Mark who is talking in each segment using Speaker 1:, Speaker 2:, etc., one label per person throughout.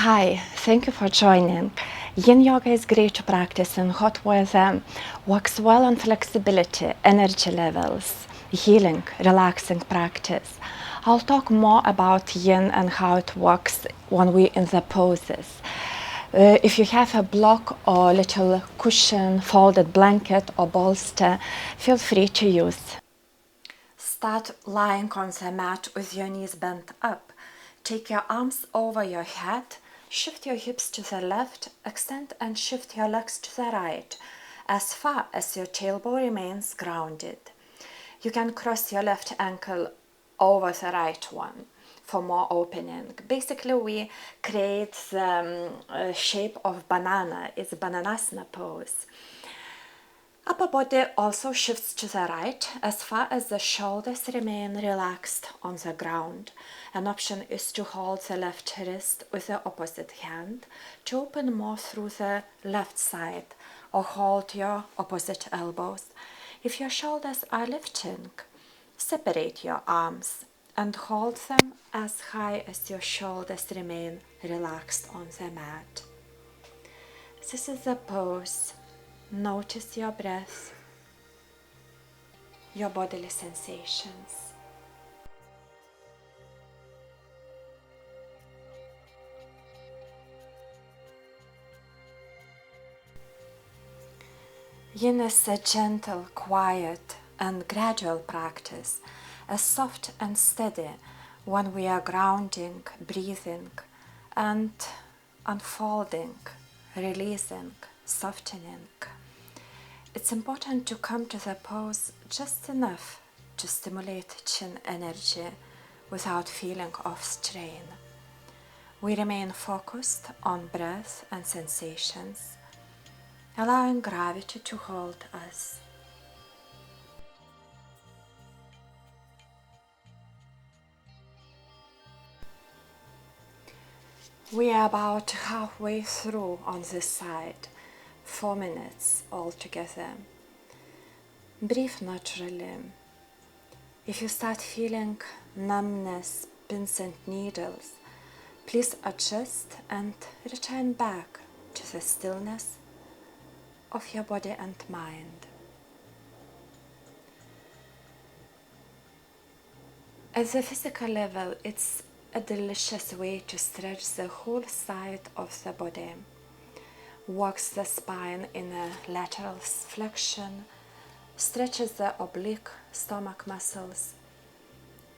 Speaker 1: Hi, thank you for joining. Yin Yoga is great to practice in hot weather, works well on flexibility, energy levels, healing, relaxing practice. I'll talk more about Yin and how it works when we're in the poses. If you have a block or little cushion, folded blanket or bolster, feel free to use. Start lying on the mat with your knees bent up. Take your arms over your head, shift your hips to the left, extend and shift your legs to the right, as far as your tailbone remains grounded. You can cross your left ankle over the right one for more opening. Basically, we create the shape of banana. It's a bananasana pose. Upper body also shifts to the right as far as the shoulders remain relaxed on the ground. An option is to hold the left wrist with the opposite hand to open more through the left side, or hold your opposite elbows. If your shoulders are lifting, separate your arms and hold them as high as your shoulders remain relaxed on the mat. This is the pose. Notice your breath, your bodily sensations. Yin is a gentle, quiet, and gradual practice, a soft and steady when we are grounding, breathing, and unfolding, releasing, softening. It's important to come to the pose just enough to stimulate chin energy without feeling of strain. We remain focused on breath and sensations, allowing gravity to hold us. We are about halfway through on this side, 4 minutes altogether. Breathe naturally. If you start feeling numbness, pins and needles, please adjust and return back to the stillness of your body and mind. At the physical level, it's a delicious way to stretch the whole side of the body. Works the spine in a lateral flexion, stretches the oblique stomach muscles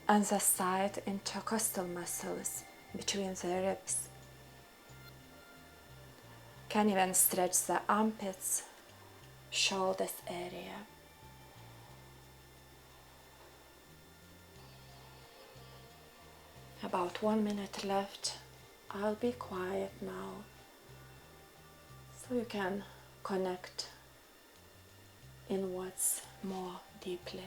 Speaker 1: and the side intercostal muscles between the ribs. Can even stretch the armpits, shoulders area. About 1 minute left. I'll be quiet now so you can connect inwards more deeply.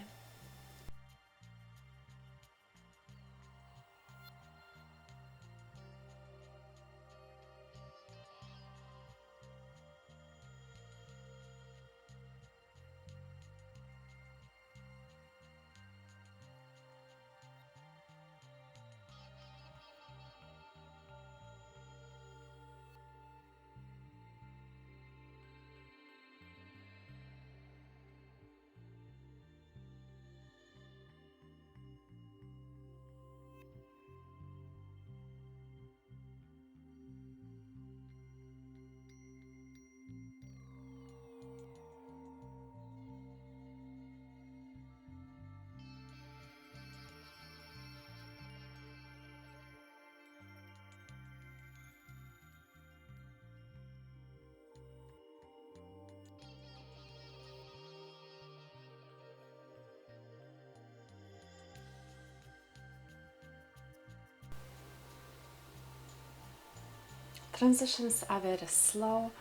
Speaker 1: Transitions are very slow.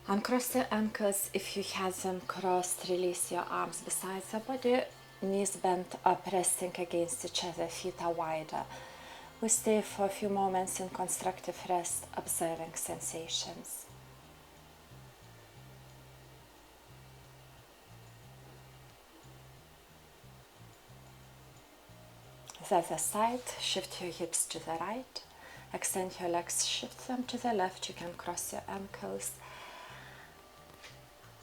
Speaker 1: Uncross the ankles if you have them crossed. Release your arms beside the body, knees bent up, resting against each other, feet are wider. We stay for a few moments in constructive rest, observing sensations. The other side, shift your hips to the right, Extend your legs, shift them to the left. You can cross your ankles.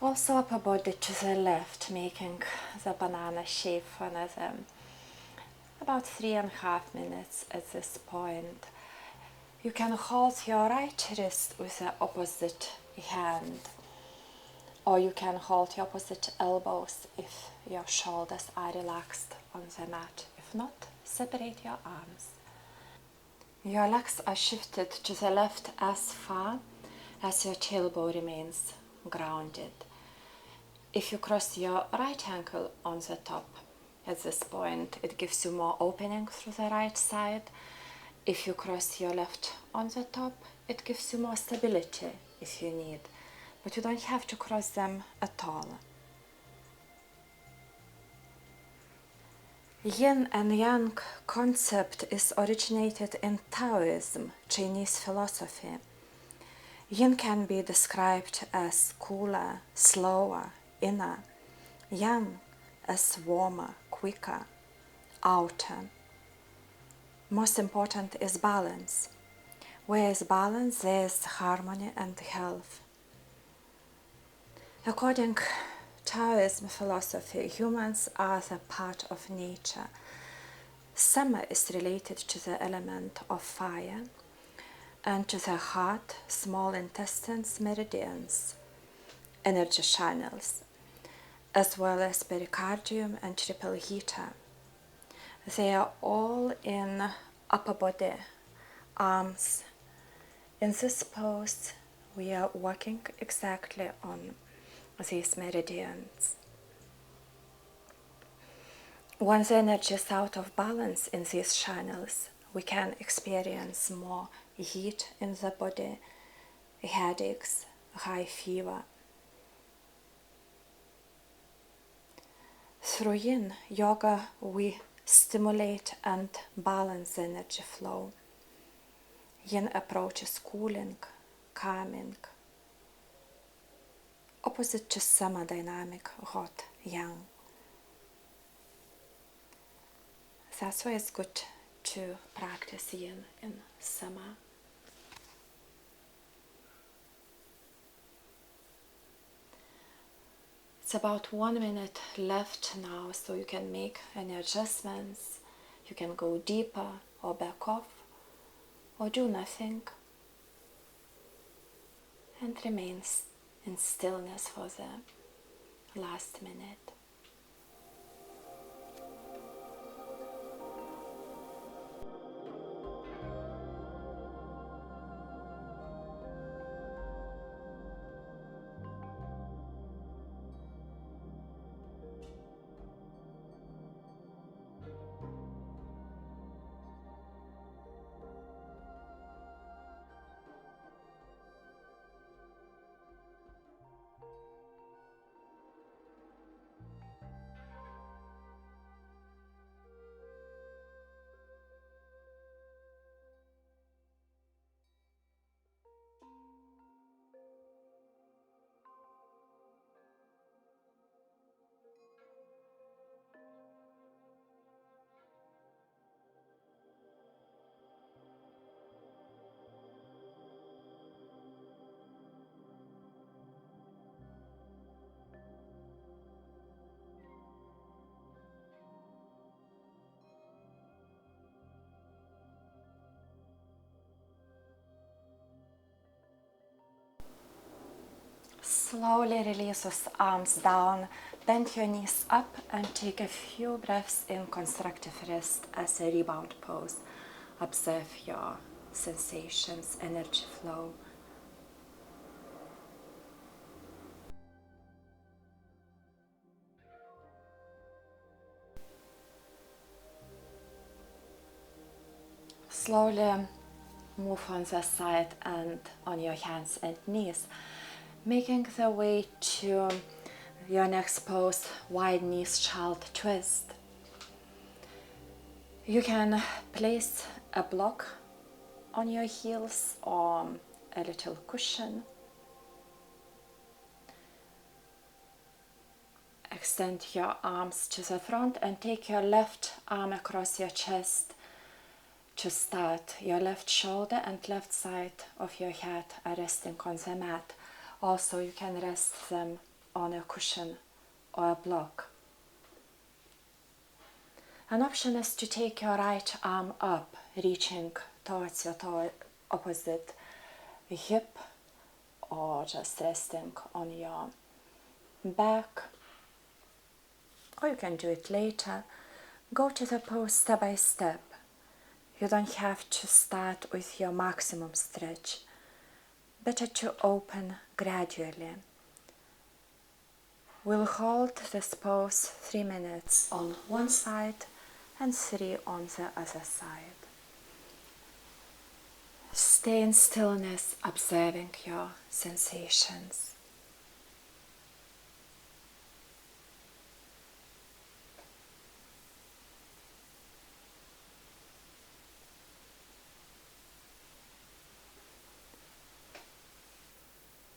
Speaker 1: Also upper body to the left, making the banana shape for another about 3.5 minutes at this point. You can hold your right wrist with the opposite hand, or you can hold your opposite elbows if your shoulders are relaxed on the mat. If not, separate your arms. Your legs are shifted to the left as far as your tailbone remains grounded. If you cross your right ankle on the top at this point, it gives you more opening through the right side. If you cross your left on the top, it gives you more stability if you need, but you don't have to cross them at all. Yin and Yang concept is originated in Taoism, Chinese philosophy. Yin can be described as cooler, slower, inner. Yang as warmer, quicker, outer. Most important is balance. Where is balance, there is harmony and health. According to Taoism philosophy, humans are the part of nature. Summer is related to the element of fire and to the heart, small intestines, meridians, energy channels, as well as pericardium and triple heater. They are all in upper body, arms. In this pose, we are working exactly on these meridians. When the energy is out of balance in these channels, we can experience more heat in the body, headaches, high fever. Through Yin Yoga, we stimulate and balance the energy flow. Yin approach is cooling, calming, opposite to summer dynamic, hot, yang. That's why it's good to practice Yin in summer. It's about 1 minute left now, so you can make any adjustments. You can go deeper or back off or do nothing and remain in stillness for the last minute. Slowly release those arms down, bend your knees up and take a few breaths in constructive rest as a rebound pose. Observe your sensations, energy flow. Slowly move on the side and on your hands and knees, making the way to your next pose, wide knees child twist. You can place a block on your heels or a little cushion. Extend your arms to the front and take your left arm across your chest. to start, your left shoulder and left side of your head are resting on the mat. Also, you can rest them on a cushion or a block. An option is to take your right arm up, reaching towards your opposite hip, or just resting on your back. Or you can do it later. Go to the pose step by step. You don't have to start with your maximum stretch. Better to open gradually. We'll hold this pose 3 minutes on one side and 3 on the other side. Stay in stillness, observing your sensations.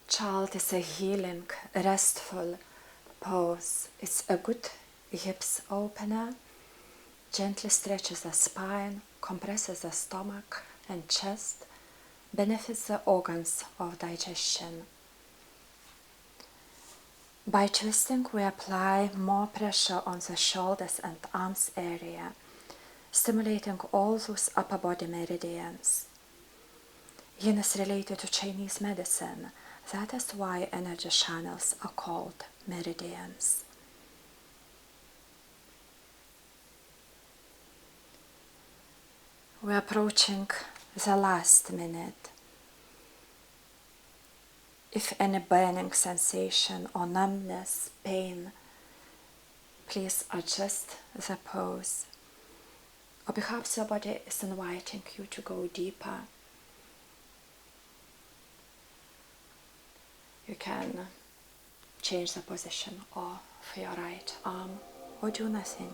Speaker 1: Child is a healing, restful pose. It's a good hips opener, gently stretches the spine, compresses the stomach and chest, benefits the organs of digestion. By twisting, we apply more pressure on the shoulders and arms area, stimulating all those upper body meridians. Yin is related to Chinese medicine. That is why energy channels are called meridians. We're approaching the last minute. If any burning sensation or numbness, pain, please adjust the pose. Or perhaps your body is inviting you to go deeper. You can change the position of your right arm or do nothing.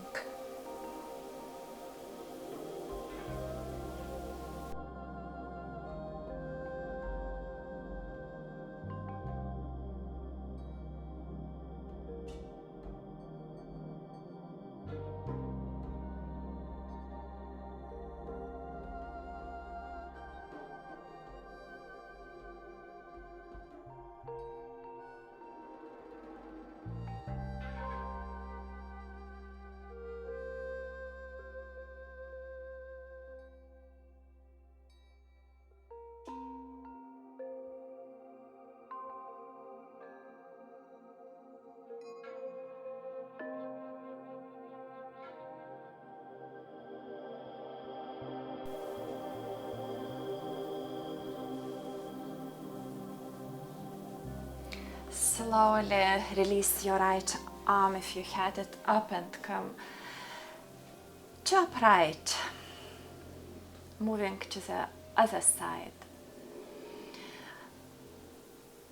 Speaker 1: Slowly release your right arm if you had it up and come to upright, moving to the other side.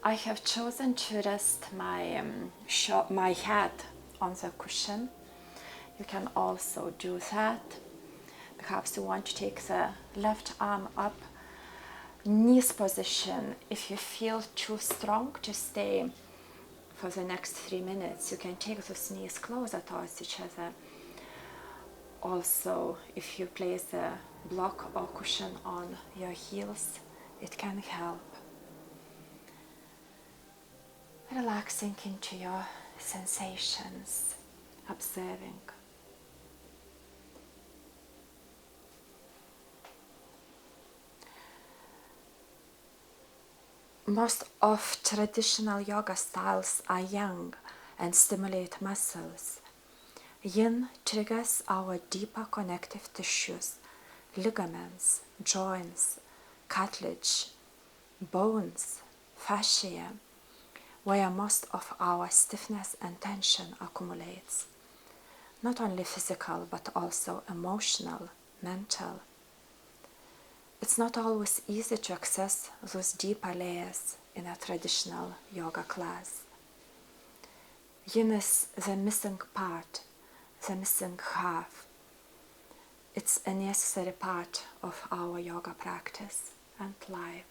Speaker 1: I have chosen to rest my head on the cushion. You can also do that. Perhaps you want to take the left arm up, knees position. If you feel too strong to stay for the next 3 minutes, you can take those knees closer towards each other. Also, if you place a block or cushion on your heels, it can help. Relaxing into your sensations, observing. Most of traditional yoga styles are yang and stimulate muscles. Yin triggers our deeper connective tissues, ligaments, joints, cartilage, bones, fascia, where most of our stiffness and tension accumulates. Not only physical, but also emotional, mental. It's not always easy to access those deeper layers in a traditional yoga class. Yin is the missing part, the missing half. It's a necessary part of our yoga practice and life.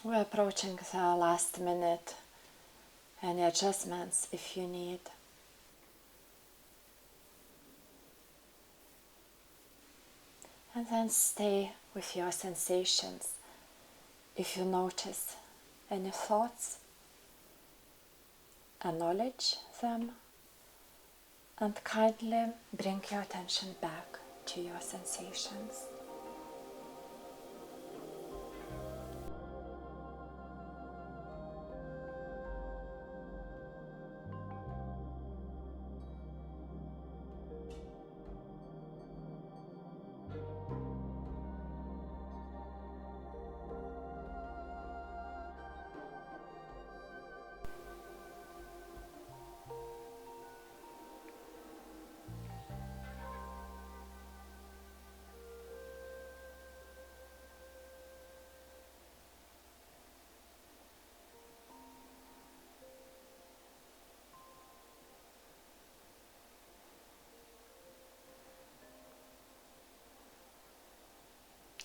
Speaker 1: We're approaching the last minute Any adjustments if you need. And then stay with your sensations. If you notice any thoughts, acknowledge them and kindly bring your attention back to your sensations.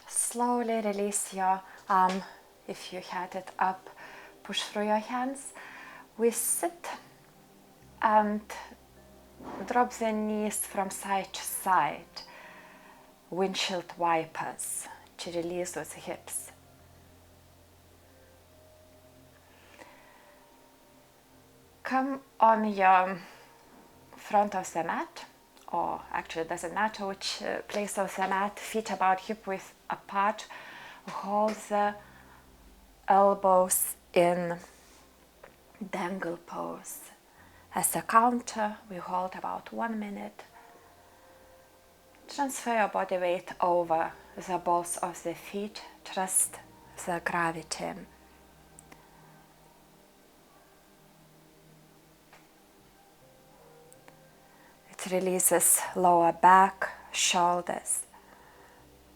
Speaker 1: Slowly release your arm if you had it up. Push through your hands. We sit and drop the knees from side to side. Windshield wipers to release those hips. Come on your front of the mat, or actually it doesn't matter which place of the mat, feet about hip width apart. Hold the elbows in dangle pose. As a counter, we hold about 1 minute. Transfer your body weight over the balls of the feet. Trust the gravity. It releases lower back, shoulders,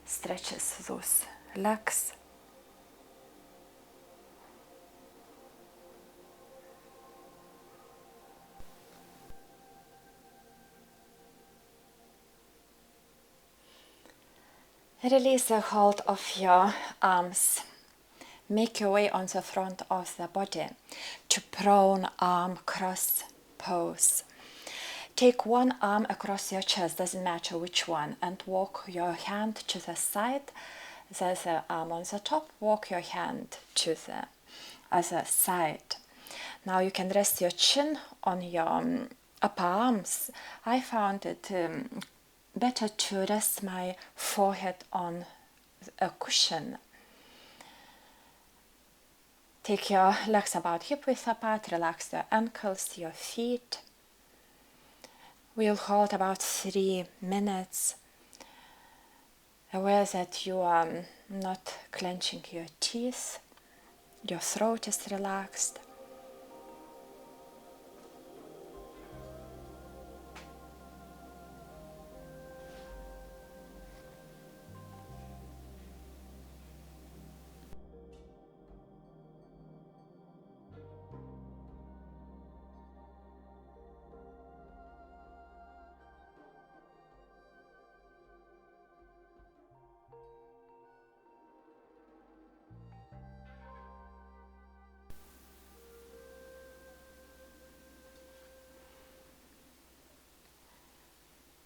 Speaker 1: stretches those legs. Release the hold of your arms. Make your way on the front of the body to prone arm cross pose. Take one arm across your chest, doesn't matter which one, and walk your hand to the side. There's an arm on the top, walk your hand to the other side. Now you can rest your chin on your upper arms. I found it better to rest my forehead on a cushion. Take your legs about hip width apart, relax your ankles, your feet. We'll hold about 3 minutes, aware that you are not clenching your teeth, your throat is relaxed.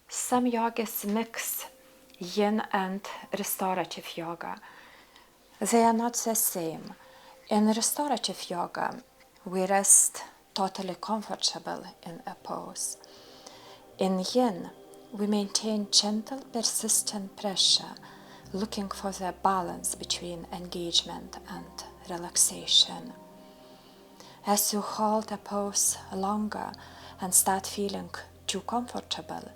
Speaker 1: Some yogis mix yin and restorative yoga. They are not the same. In restorative yoga, we rest totally comfortable in a pose. In yin, we maintain gentle, persistent pressure, looking for the balance between engagement and relaxation. As you hold a pose longer and start feeling too comfortable,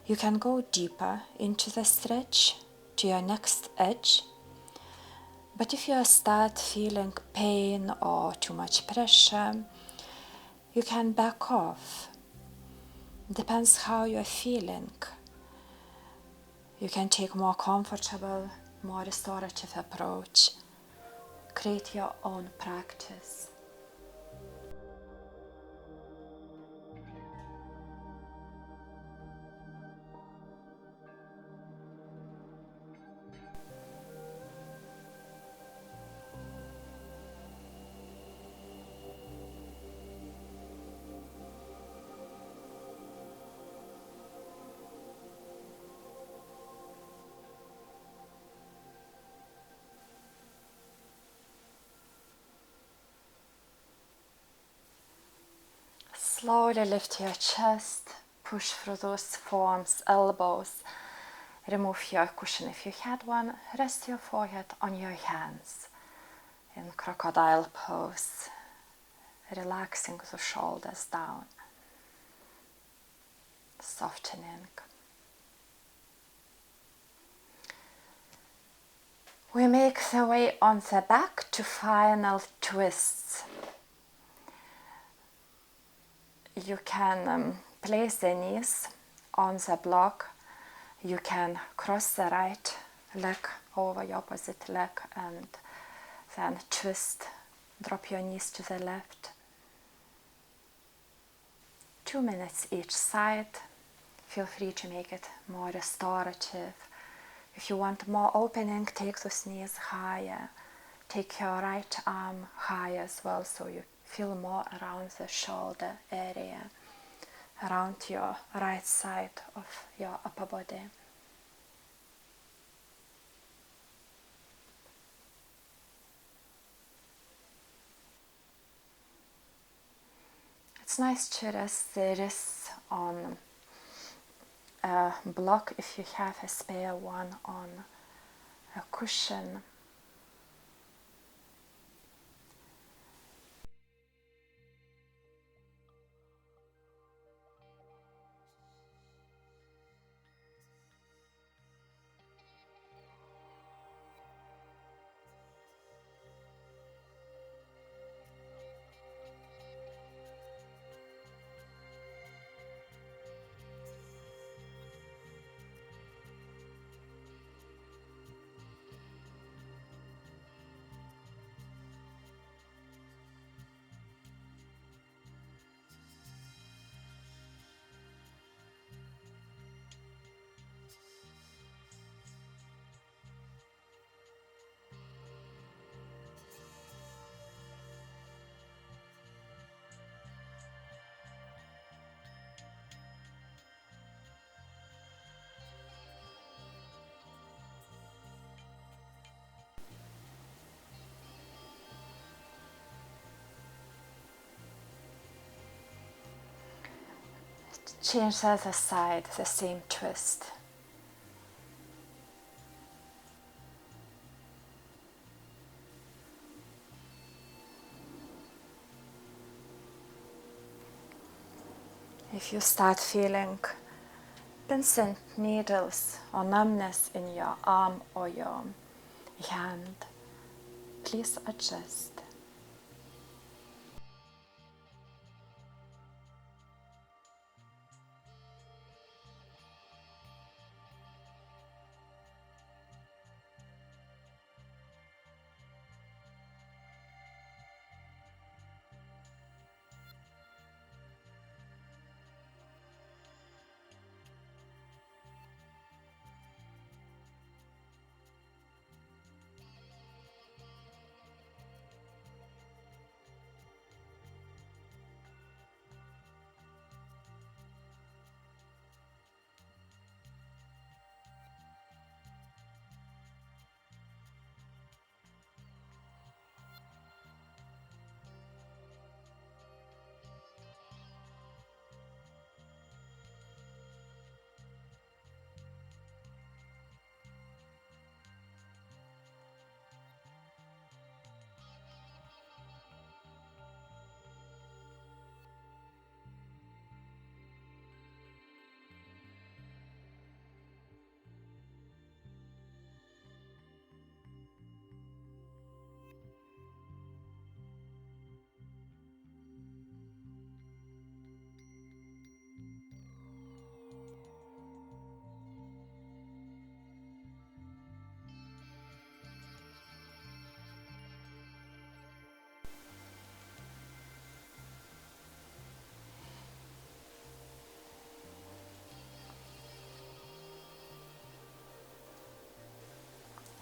Speaker 1: you can go deeper into the stretch to your next edge. But if you start feeling pain or too much pressure, you can back off. Depends how you're feeling. You can take more comfortable, more restorative approach. Create your own practice. Slowly lift your chest, push through those forearms, elbows. Remove your cushion if you had one. Rest your forehead on your hands in crocodile pose, relaxing the shoulders down, softening. We make the way on the back to final twists. You can place the knees on the block. You can cross the right leg over your opposite leg and then twist. Drop your knees to the left. 2 minutes each side. Feel free to make it more restorative. If you want more opening, take those knees higher. Take your right arm higher as well, so you feel more around the shoulder area, around your right side of your upper body. It's nice to rest the wrists on a block if you have a spare one, on a cushion. Change the other side, the same twist. If you start feeling pins and needles or numbness in your arm or your hand, please adjust.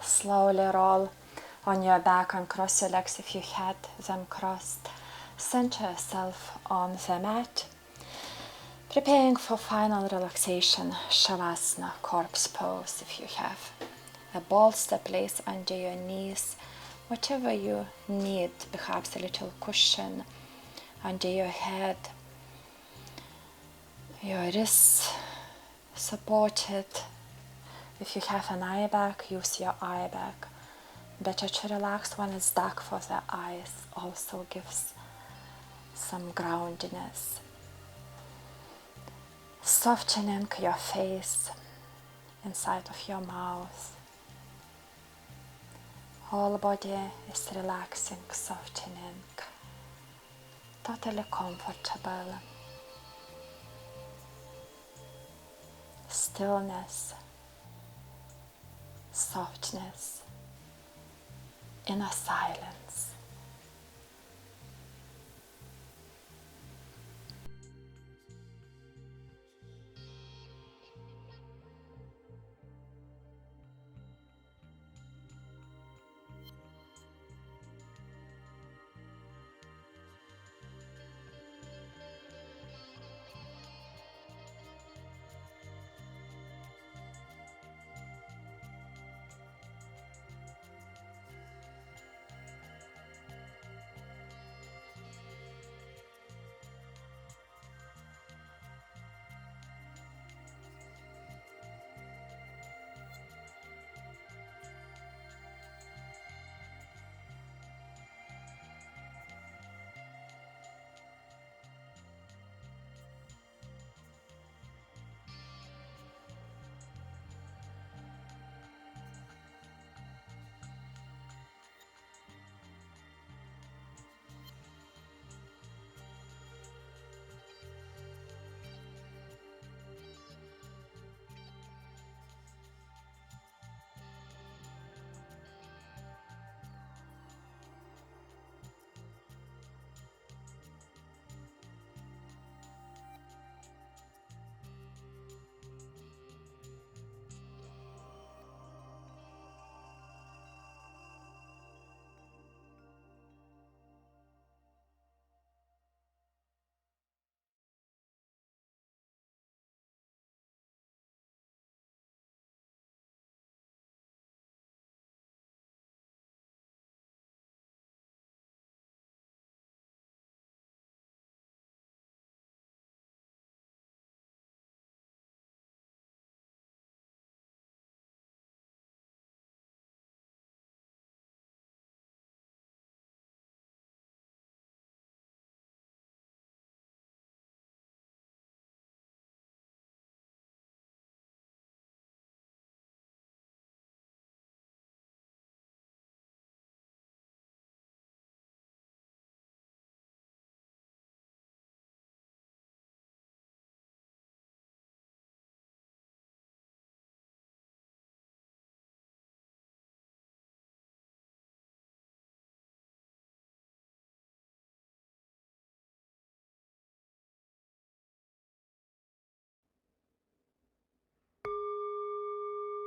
Speaker 1: Slowly roll on your back and cross your legs if you had them crossed. Center yourself on the mat, preparing for final relaxation, Shavasana, corpse pose. If you have a bolster, place under your knees, whatever you need, perhaps a little cushion under your head. Your wrists supported. If you have an eye bag, use your eye bag. Better to relax when it's dark for the eyes. Also gives some groundiness. Softening your face, inside of your mouth. Whole body is relaxing, softening. Totally comfortable. Stillness, softness, inner silence.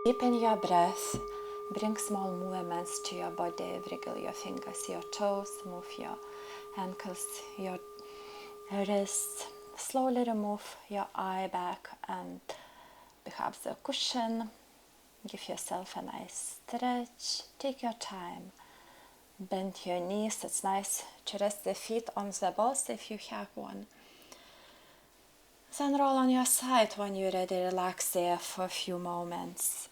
Speaker 1: Deepen your breath. Bring small movements to your body. Wriggle your fingers, your toes. Move your ankles, your wrists. Slowly remove your eye back and perhaps the cushion. Give yourself a nice stretch. Take your time. Bend your knees. It's nice to rest the feet on the balls if you have one. Then roll on your side when you're ready. Relax there for a few moments.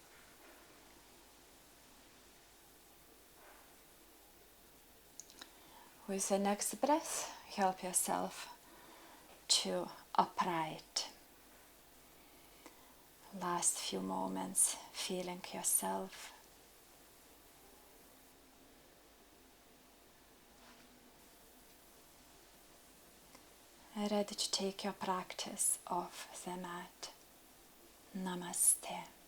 Speaker 1: With the next breath, help yourself to upright. Last few moments, feeling yourself. Ready to take your practice off the mat. Namaste.